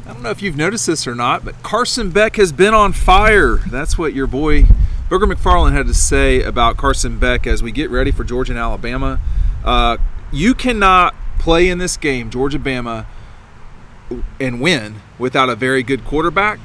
I don't know if you've noticed this or not, but Carson Beck has been on fire. That's what your boy Booger McFarland had to say about Carson Beck as we get ready for Georgia and Alabama. You cannot play in this game, Georgia-Bama, and win without a very good quarterback.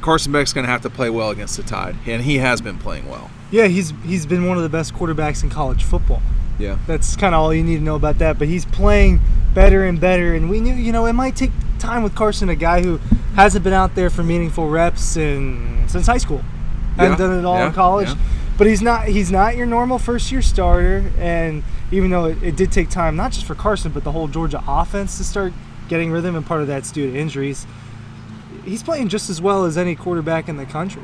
Carson Beck's going to have to play well against the Tide, and he has been playing well. Yeah, he's been one of the best quarterbacks in college football. Yeah. That's kind of all you need to know about that. But he's playing better and better, and we knew, it might take time with Carson, a guy who hasn't been out there for meaningful reps since high school. Hasn't done it all in college. Yeah. But he's not your normal first-year starter, and even though it did take time, not just for Carson, but the whole Georgia offense to start getting rhythm, and part of that's due to injuries, he's playing just as well as any quarterback in the country.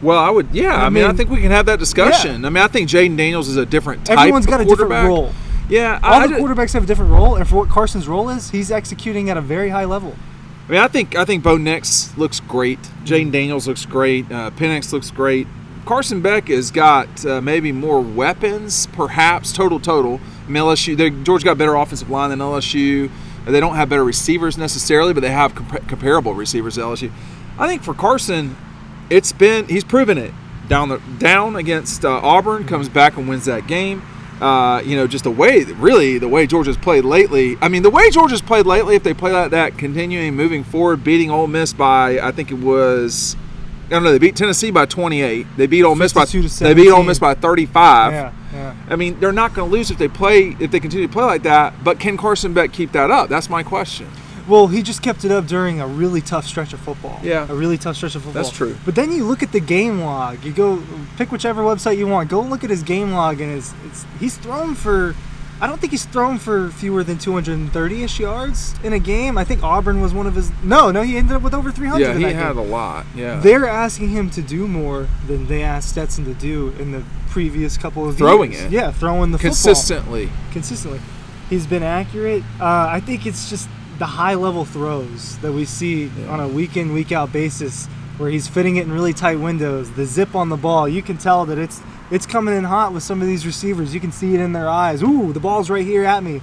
Well, I would, I mean, I think we can have that discussion. Yeah. I mean, I think Jaden Daniels is a different type Everyone's of got a different role. Yeah. All the quarterbacks have a different role, and for what Carson's role is, he's executing at a very high level. I mean, I think Bo Nix looks great. Jaden Daniels looks great. Penix looks great. Carson Beck has got maybe more weapons, perhaps, total. I mean, LSU, Georgia got better offensive line than LSU. They don't have better receivers necessarily, but they have comparable receivers to LSU. I think for Carson, he's proven it. Down against Auburn, comes back and wins that game. Just the way Georgia's played lately. I mean, the way Georgia's played lately, if they play like that, continuing moving forward, beating Ole Miss by, I think it was, I don't know, they beat Tennessee by 28. They beat Ole Miss by 35. Yeah. I mean, they're not going to lose if they continue to play like that. But can Carson Beck keep that up? That's my question. Well, he just kept it up during a really tough stretch of football. Yeah. A really tough stretch of football. That's true. But then you look at the game log. You go pick whichever website you want. Go look at his game log, and he's thrown for, I don't think he's thrown for fewer than 230-ish yards in a game. I think Auburn was one of his. No, he ended up with over 300. Yeah, he had a lot. Yeah. They're asking him to do more than they asked Stetson to do in the previous couple of years. Throwing it. Yeah, throwing the Consistently. football. Consistently. He's been accurate. I think it's just the high-level throws that we see on a week-in, week-out basis where he's fitting it in really tight windows, the zip on the ball. You can tell that it's coming in hot with some of these receivers. You can see it in their eyes. Ooh, the ball's right here at me.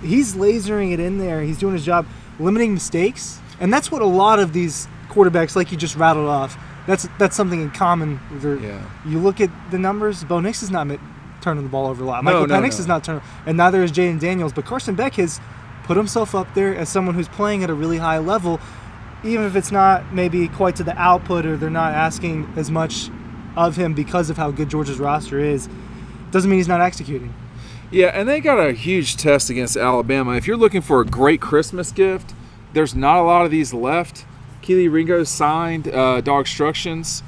He's lasering it in there. He's doing his job, limiting mistakes. And that's what a lot of these quarterbacks, like you just rattled off, that's something in common. You look at the numbers, Bo Nix is not turning the ball over a lot. Michael Penix is not turning, and neither is Jaden Daniels. But Carson Beck has put himself up there as someone who's playing at a really high level, even if it's not maybe quite to the output, or they're not asking as much of him because of how good Georgia's roster is. Doesn't mean he's not executing. Yeah, and they got a huge test against Alabama. If you're looking for a great Christmas gift, there's not a lot of these left. Kelee Ringo signed DAWGSTRUCTIONs.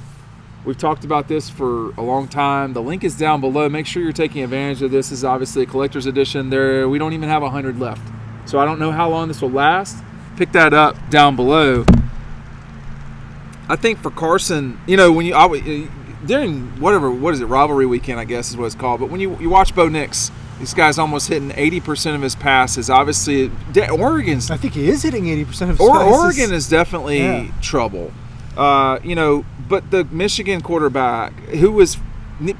We've talked about this for a long time. The link is down below. Make sure you're taking advantage of this. This is obviously a collector's edition. We don't even have 100 left. So I don't know how long this will last. Pick that up down below. I think for Carson, when during rivalry weekend, I guess is what it's called. But when you watch Bo Nix, this guy's almost hitting 80% of his passes. Obviously, Oregon's. I think he is hitting 80% of his passes. Oregon is definitely trouble. But the Michigan quarterback, who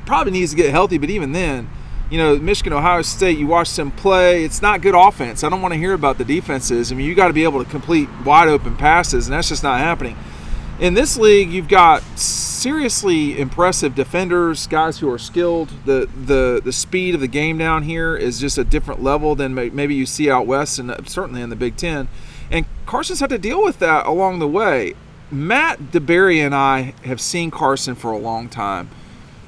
probably needs to get healthy, but even then, Michigan, Ohio State, you watch them play, it's not good offense. I don't want to hear about the defenses. I mean, you got to be able to complete wide open passes, and that's just not happening. In this league, you've got seriously impressive defenders, guys who are skilled. The speed of the game down here is just a different level than maybe you see out west, and certainly in the Big Ten. And Carson's had to deal with that along the way. Matt DeBerry and I have seen Carson for a long time.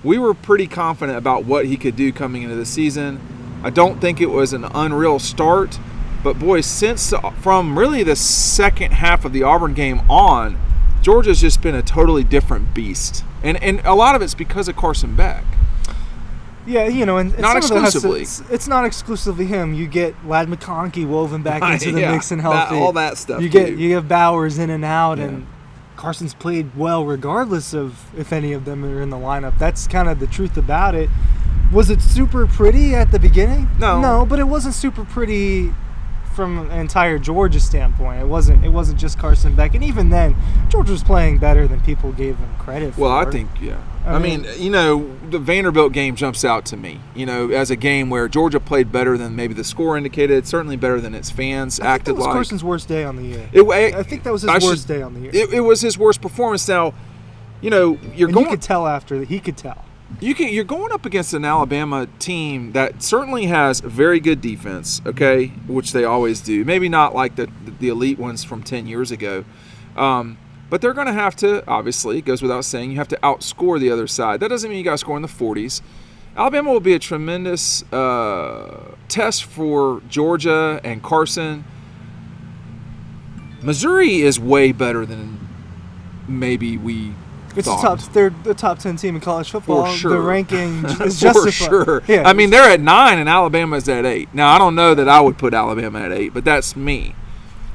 We were pretty confident about what he could do coming into the season. I don't think it was an unreal start, but boy, from really the second half of the Auburn game on, Georgia's just been a totally different beast. And a lot of it's because of Carson Beck. Yeah, and not exclusively. It's not exclusively him. You get Ladd McConkey woven back into the mix and healthy. All that stuff. You have Bowers in and out, and Carson's played well regardless of if any of them are in the lineup. That's kind of the truth about it. Was it super pretty at the beginning? No, but it wasn't super pretty from an entire Georgia standpoint. It wasn't just Carson Beck, and even then, Georgia was playing better than people gave them credit for. Well, I think, yeah. I mean, the Vanderbilt game jumps out to me, as a game where Georgia played better than maybe the score indicated, certainly better than its fans acted like. That was Carson's worst day on the year. I think that was his worst day on the year. It was his worst performance. Now, you could tell after that. He could tell. You're going up against an Alabama team that certainly has very good defense, okay, which they always do. Maybe not like the elite ones from 10 years ago. But they're going to have to, obviously, it goes without saying, you have to outscore the other side. That doesn't mean you got to score in the 40s. Alabama will be a tremendous test for Georgia and Carson. Missouri is way better than maybe we thought. They're the top 10 team in college football. For sure. The ranking is justified. For sure. Yeah, I mean, they're at 9 and Alabama's at 8. Now, I don't know that I would put Alabama at 8, but that's me.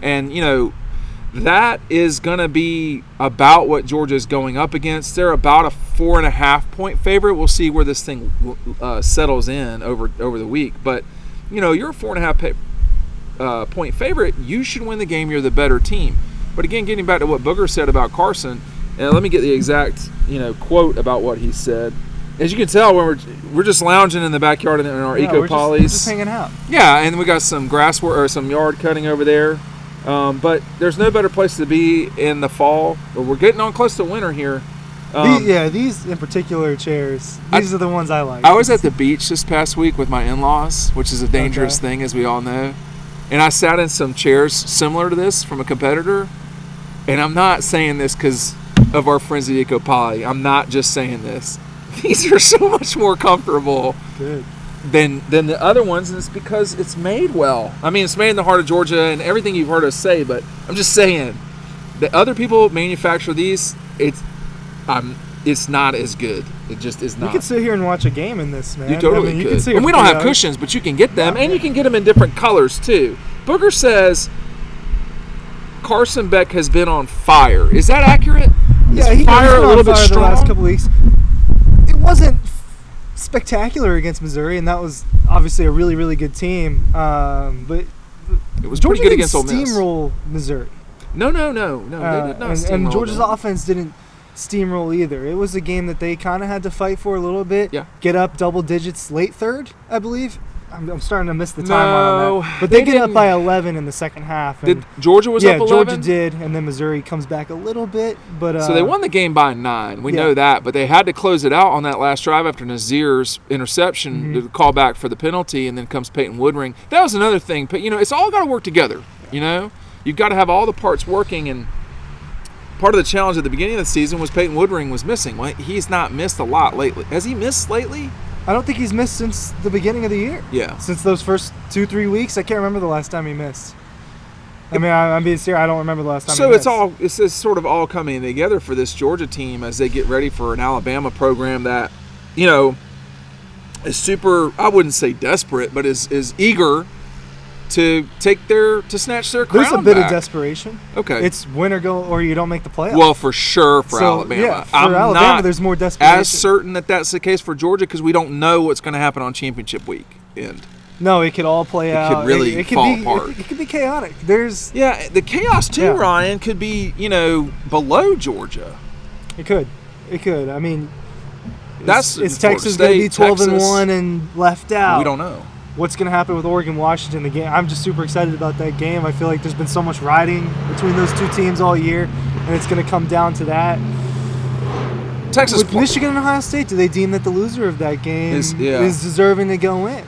And, that is going to be about what Georgia's going up against. They're about a 4.5-point favorite. We'll see where this thing settles in over the week. But, you're a 4.5 point favorite. You should win the game. You're the better team. But again, getting back to what Booger said about Carson, and let me get the exact quote about what he said. As you can tell, we're just lounging in the backyard in our eco-polys. We're just hanging out. Yeah, and we got some grass work or some yard cutting over there. But there's no better place to be in the fall. We're getting on close to winter here. These in particular chairs, these are the ones I like. I was at the beach this past week with my in-laws, which is a dangerous thing, as we all know. And I sat in some chairs similar to this from a competitor. And I'm not saying this because of our friends at Eco Poly. I'm not just saying this. These are so much more comfortable. Good. Than the other ones, and it's because it's made well. I mean, it's made in the heart of Georgia and everything you've heard us say, but I'm just saying that other people manufacture these, it's not as good. It just is not. You could sit here and watch a game in this, man. You totally could. And we don't have cushions, but you can get them, and you can get them in different colors too. Booger says Carson Beck has been on fire. Is that accurate? Yeah, he's been a little bit strong the last couple weeks. It wasn't spectacular against Missouri, and that was obviously a really, really good team. But it was pretty good against Ole Miss. Steamroll Missouri. No. They did not steamroll. And Georgia's offense didn't steamroll either. It was a game that they kind of had to fight for a little bit. Yeah. Get up double digits late third, I believe. I'm starting to miss the timeline on that. But they get up by 11 in the second half. Did Georgia was up 11? Yeah, Georgia did, and then Missouri comes back a little bit. But so they won the game by 9. We know that, but they had to close it out on that last drive after Nazir's interception, the call back for the penalty, and then comes Peyton Woodring. That was another thing. But, it's all got to work together, You've got to have all the parts working, and part of the challenge at the beginning of the season was Peyton Woodring was missing. Well, he's not missed a lot lately. Has he missed lately? I don't think he's missed since the beginning of the year. Yeah. Since those first 2-3 weeks, I can't remember the last time he missed. I mean, I'm being serious. I don't remember the last time. So it's sort of all coming together for this Georgia team as they get ready for an Alabama program that, is super. I wouldn't say desperate, but is eager to snatch their crown. There's a bit of desperation. Okay. It's win or go, or you don't make the playoffs. Well, for sure for Alabama. Yeah, for Alabama, there's more desperation. As certain that that's the case for Georgia because we don't know what's going to happen on championship weekend. No, it could all play out. It could really fall apart. It could be chaotic. The chaos too, Ryan, could be below Georgia. It could. I mean, is Texas going to be 12-1 and left out? We don't know. What's going to happen with Oregon, Washington? The game. I'm just super excited about that game. I feel like there's been so much riding between those two teams all year, and it's going to come down to that. Texas, with Michigan and Ohio State, do they deem that the loser of that game is deserving to go in?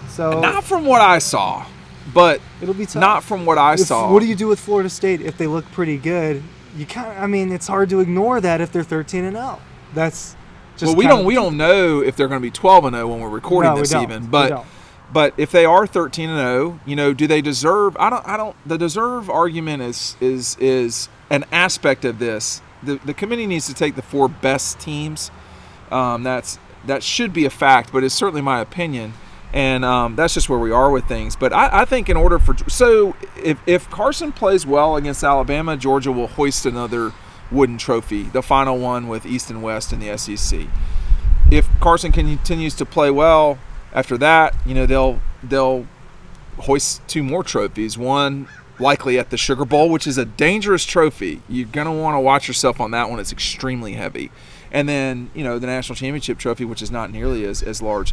So not from what I saw, but it'll be tough. Not from what I saw. What do you do with Florida State if they look pretty good? It's hard to ignore that if they're 13-0. That's just we don't know if they're going to be 12-0 when we're recording this even, but if they are 13-0, do they deserve? I don't. The deserve argument is an aspect of this. The committee needs to take the 4 best teams. That should be a fact, but it's certainly my opinion, and that's just where we are with things. But I think in order if Carson plays well against Alabama, Georgia will hoist another wooden trophy, the final one with East and West in the SEC. If Carson continues to play well after that, they'll hoist 2 more trophies. One likely at the Sugar Bowl, which is a dangerous trophy. You're going to want to watch yourself on that one. It's extremely heavy. And then, the national championship trophy, which is not nearly as large.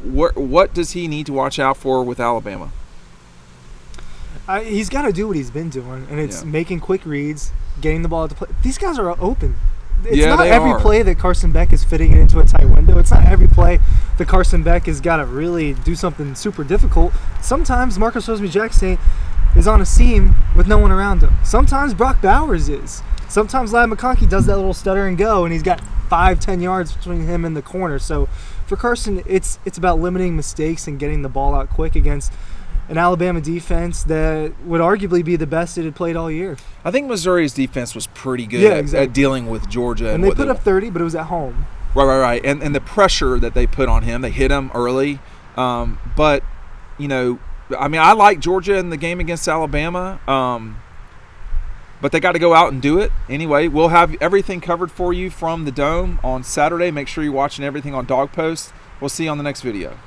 What does he need to watch out for with Alabama? He's got to do what he's been doing, and it's making quick reads, getting the ball at the play. These guys are open. It's not every play that Carson Beck is fitting it into a tight window. It's not every play that Carson Beck has got to really do something super difficult. Sometimes Marcus Rosemy-Jackson is on a seam with no one around him. Sometimes Brock Bowers is. Sometimes Ladd McConkey does that little stutter and go, and he's got 5-10 yards between him and the corner. So for Carson, it's about limiting mistakes and getting the ball out quick against an Alabama defense that would arguably be the best it had played all year. I think Missouri's defense was pretty good at dealing with Georgia. And they put up 30, but it was at home. Right. And the pressure that they put on him, they hit him early. But, I like Georgia in the game against Alabama. But they got to go out and do it. Anyway, we'll have everything covered for you from the Dome on Saturday. Make sure you're watching everything on Dawg Post. We'll see you on the next video.